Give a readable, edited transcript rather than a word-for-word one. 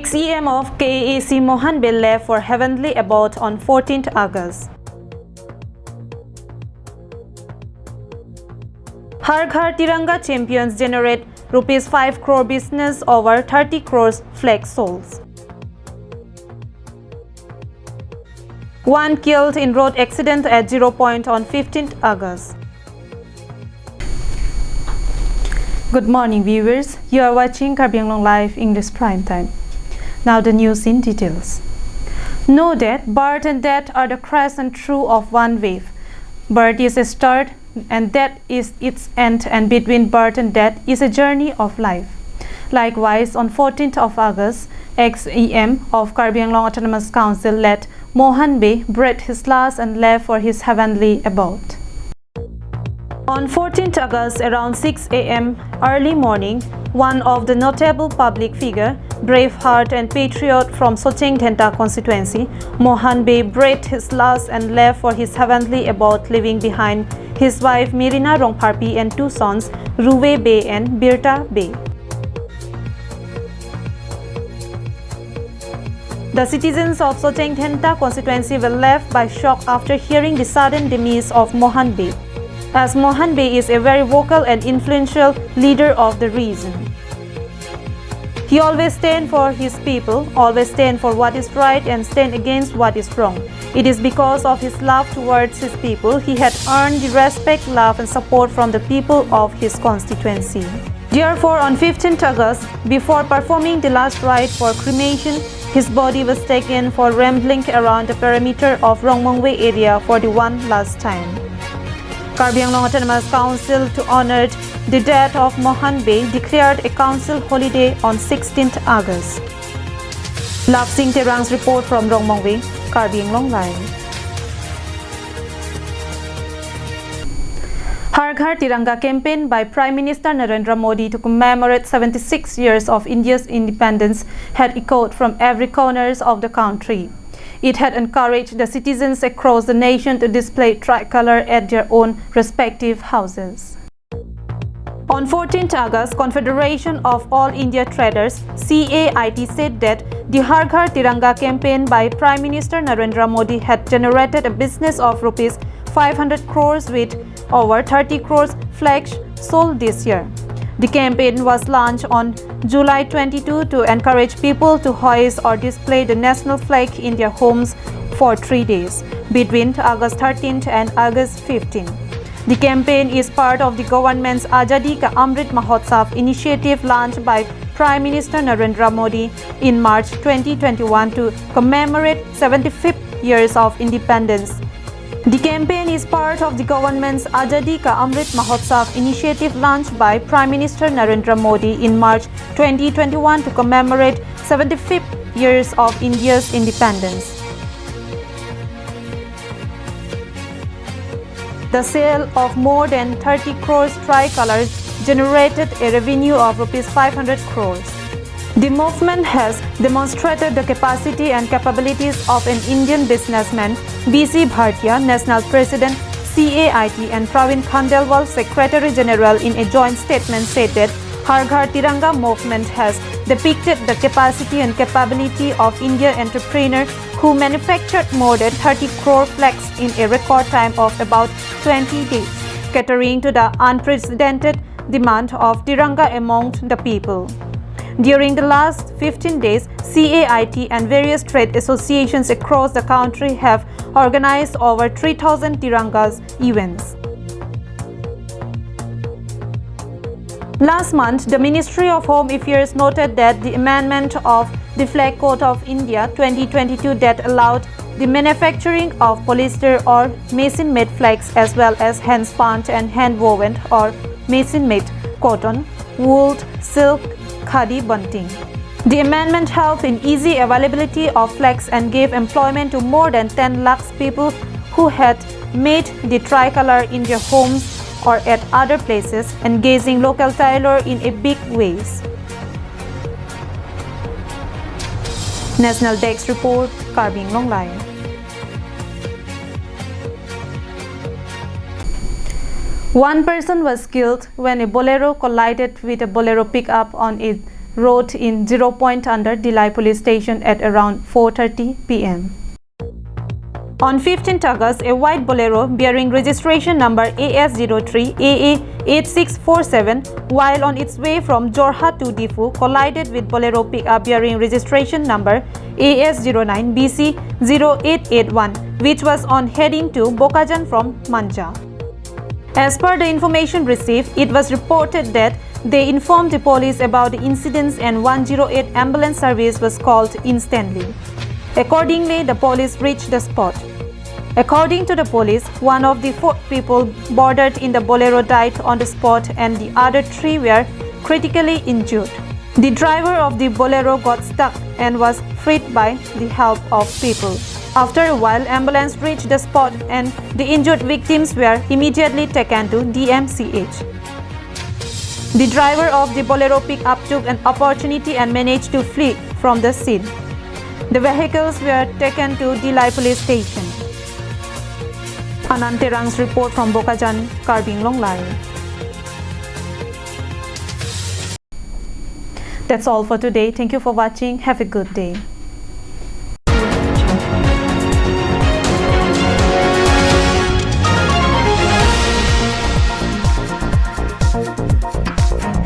6 a.m. of KAL Mohan Bey left for heavenly abode on 14th August. Har Ghar Tiranga champions generate rupees 5 crore business over 30 crores flag souls. 1 killed in road accident at 0 point on 15th August. Good morning viewers, you are watching KAL Live English Prime Time. Now the news in details. Know that birth and death are the crest and true of one wave. Birth is a start and death is its end, and between birth and death is a journey of life. Likewise, on 14th of August, ex-EM of KAL Autonomous Council let Mohan Bey breathe his last and left for his heavenly abode. On 14th August around 6 a.m. early morning, one of the notable public figure, brave heart and patriot from Socheng Dhenta constituency, Mohan Bey breathed his last and left for his heavenly abode, leaving behind his wife Mirina Rongparpi and 2 sons, Ruwe Bey and Birta Bey. The citizens of Socheng Dhenta constituency were left by shock after hearing the sudden demise of Mohan Bey, as Mohan Bey is a very vocal and influential leader of the region. He always stands for his people, always stands for what is right and stands against what is wrong. It is because of his love towards his people he had earned the respect, love and support from the people of his constituency. Therefore, on 15th August, before performing the last rite for cremation, his body was taken for rambling around the perimeter of Rongmongwe area for the one last time. KAL Autonomous Council, to honor the death of Mohan Bey, declared a council holiday on 16th August. Love Singh Terang's report from Rongmongwe, KAL Live. Har Ghar Tiranga campaign by Prime Minister Narendra Modi to commemorate 76 years of India's independence had echoed from every corner of the country. It had encouraged the citizens across the nation to display tricolour at their own respective houses. On 14th August, Confederation of All India Traders (CAIT) said that the Har Ghar Tiranga campaign by Prime Minister Narendra Modi had generated a business of rupees 500 crores with over 30 crores flags sold this year. The campaign was launched on July 22 to encourage people to hoist or display the national flag in their homes for 3 days, between August 13th and August 15th. The campaign is part of the government's Azadi Ka Amrit Mahotsav initiative launched by Prime Minister Narendra Modi in March 2021 to commemorate 75th years of independence. The campaign is part of the government's Azadi Ka Amrit Mahotsav initiative launched by Prime Minister Narendra Modi in March 2021 to commemorate 75th years of India's independence. The sale of more than 30 crores tricolours generated a revenue of rupees 500 crores. The movement has demonstrated the capacity and capabilities of an Indian businessman, B.C. Bhartia, National President, CAIT, and Praveen Khandelwal, Secretary General, in a joint statement said that Har Ghar Tiranga movement has depicted the capacity and capability of Indian entrepreneurs who manufactured more than 30 crore flags in a record time of about 20 days, catering to the unprecedented demand of Tiranga among the people. During the last 15 days, CAIT and various trade associations across the country have organized over 3,000 Tirangas events. Last month, the Ministry of Home Affairs noted that the amendment of the Flag Code of India 2022 that allowed the manufacturing of polyester or machine-made flags as well as hand-spun and hand-woven or machine-made cotton, wool, silk, khadi bunting. The amendment helped in easy availability of flags and gave employment to more than 10 lakhs people who had made the tricolour in their homes or at other places, engaging local tailor in a big ways. National Desk Report, KAL Live. One person was killed when a bolero collided with a bolero pickup on a road in 0 point under Delhi police station at around 4:30 p.m. On 15th August, a white Bolero bearing registration number AS03AA8647 while on its way from Jorhat to Difu collided with Bolero pickup bearing registration number AS09BC0881 which was on heading to Bokajan from Manja. As per the information received, it was reported that they informed the police about the incidents and 108 ambulance service was called instantly. Accordingly, the police reached the spot. According to the police, one of the 4 people boarded in the Bolero died on the spot and the other 3 were critically injured. The driver of the Bolero got stuck and was freed by the help of people. After a while, ambulance reached the spot and the injured victims were immediately taken to DMCH. The driver of the Bolero pickup took an opportunity and managed to flee from the scene. The vehicles were taken to Delhi police station. Anand Terang's report from Bokajan, Karbin Longlai. That's all for today. Thank you for watching. Have a good day.